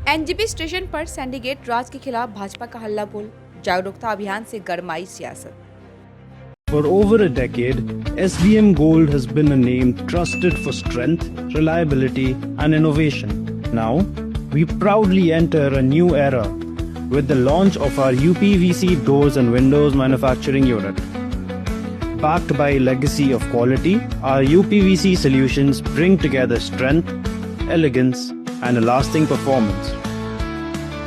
NJP station पर syndicate राज के खिलाफ भाजपा का हल्ला बोल, जागरूकता अभियान से गरमाई सियासत। For over a decade, SBM Gold has been a name trusted for strength, reliability, and innovation. Now, we proudly enter a new era with the launch of our UPVC doors and windows manufacturing unit. Backed by a legacy of quality, our UPVC solutions bring together strength, elegance, and a lasting performance.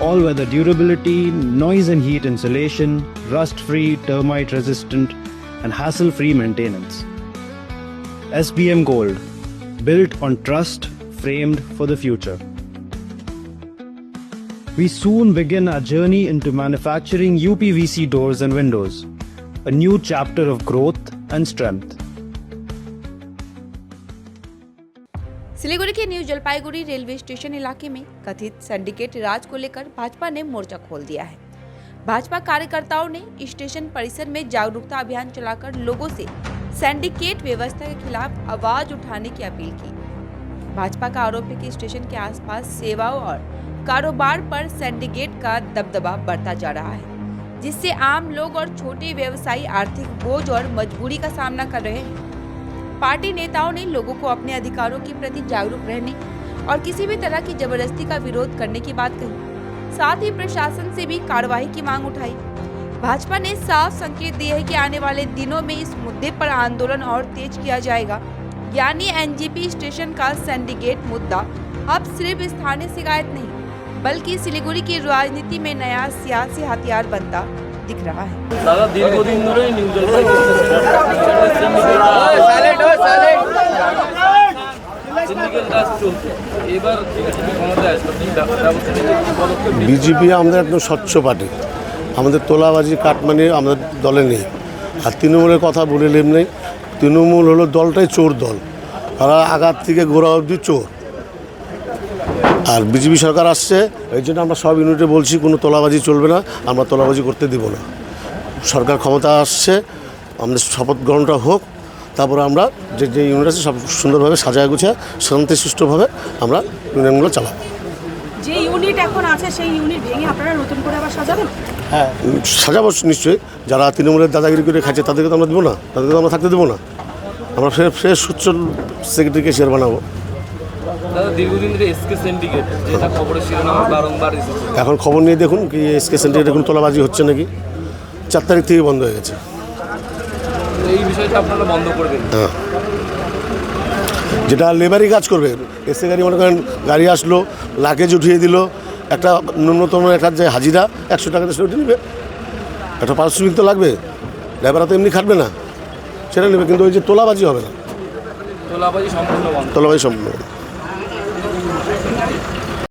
All-weather durability, noise and heat insulation, rust-free, termite-resistant, and hassle-free maintenance. SBM Gold, built on trust, framed for the future. We soon begin our journey into manufacturing UPVC doors and windows, a new chapter of growth and strength. Siliguri के new Jalpaiguri railway station इलाके में कथित syndicate राज को लेकर भाजपा ने मोर्चा खोल दिया है। भाजपा कार्यकर्ताओं ने स्टेशन परिसर में जागरूकता अभियान चलाकर लोगों से सिंडिकेट व्यवस्था के खिलाफ आवाज उठाने की अपील की। भाजपा का आरोप है कि स्टेशन के आसपास सेवाओं और कारोबार पर सिंडिकेट का दबदबा बढ़ता जा रहा है, जिससे आम लोग और छोटे व्यवसायी आर्थिक बोझ और मजबूरी का सामना कर रहे हैं। पार्टी नेताओं ने लोगों को अपने अधिकारों के प्रति जागरूक रहने और किसी भी तरह की जबरदस्ती का विरोध करने की बात कही। साथ ही प्रशासन से भी कार्रवाई की मांग उठाई। भाजपा ने साफ संकेत दिए है कि आने वाले दिनों में इस मुद्दे पर आंदोलन और तेज किया जाएगा। यानी एनजेपी स्टेशन का सिंडिकेट मुद्दा अब सिर्फ स्थानीय शिकायत नहीं, बल्कि सिलीगुड़ी की राजनीति में नया सियासी हथियार बनता दिख रहा है। दादा दीर्घदिन ধরে নিউ জলপাইগুড়ি সিন্ডিকেট কাজ চলছে। এবার ক্ষমতায় আসবে বিজেপি আমাদের একদম স্বচ্ছ পার্টি, আমাদের তোলাবাজি কাটমানি আমাদের দলে নেই। আর তৃণমূলের কথা বলে লাভ নেই। তৃণমূল হলো দলটাই চোর দল, তারা আগার থেকে গোড়া অবধি চোর। আর বিজেপি সরকার আসছে, এই জন্য আমরা সব ইউনিটে বলছি কোনো তোলাবাজি চলবে না, আমরা তোলাবাজি করতে দেব না। সরকার ক্ষমতা আসছে, আমাদের শপথ গ্রহণটা হোক, তারপরে আমরা যে যে ইউনিট আছে সব সুন্দরভাবে সাজায় গুছিয়ে শান্তিসুষ্ঠুভাবে আমরা ইউনিয়নগুলো চালাবো। যে ইউনিট এখন আছে সেই ইউনিট ভেঙে আপনারা নতুন করে আবার সাজাবেন? হ্যাঁ, সাজাবো নিশ্চয়ই। যারা তৃণমূলের দাদাগিরি করে খাচ্ছে তাদেরকে তো আমরা দেবো না, তাদেরকে তো আমরা থাকতে দেবো না। আমরা ফ্রেশ সুচ্ছল সেক্রেটারিকে শেয়ার বানাবো। দাদা দীর্ঘদিন ধরে এসকে সিন্ডিকেট যেটা খবরের শিরোনামে বারংবার এসেছে, এখন খবর নিয়ে দেখুন কি এসকে সিন্ডিকেট এখন তোলাবাজি হচ্ছে নাকি। 4 তারিখ থেকে বন্ধ হয়ে গেছে। এই বিষয়টা আপনারা বন্ধ করবেন? হ্যাঁ, যেটা লেবারি কাজ করবে, এসে গাড়ি মনে করেন গাড়ি আসলো, লাগেজ উঠিয়ে দিল, একটা ন্যূনতম একটা যে হাজিরা 100 টাকাতে সেটা উঠে নেবে, একটা পারিশ্রমিক তো লাগবে। লেবাররা তো এমনি খাটবে না, সেটা নেবে, কিন্তু ওই যে তোলাবাজি হবে না। তোলাবাজি সম্পূর্ণ বন্ধ। তোলাবাজি সম্পূর্ণ।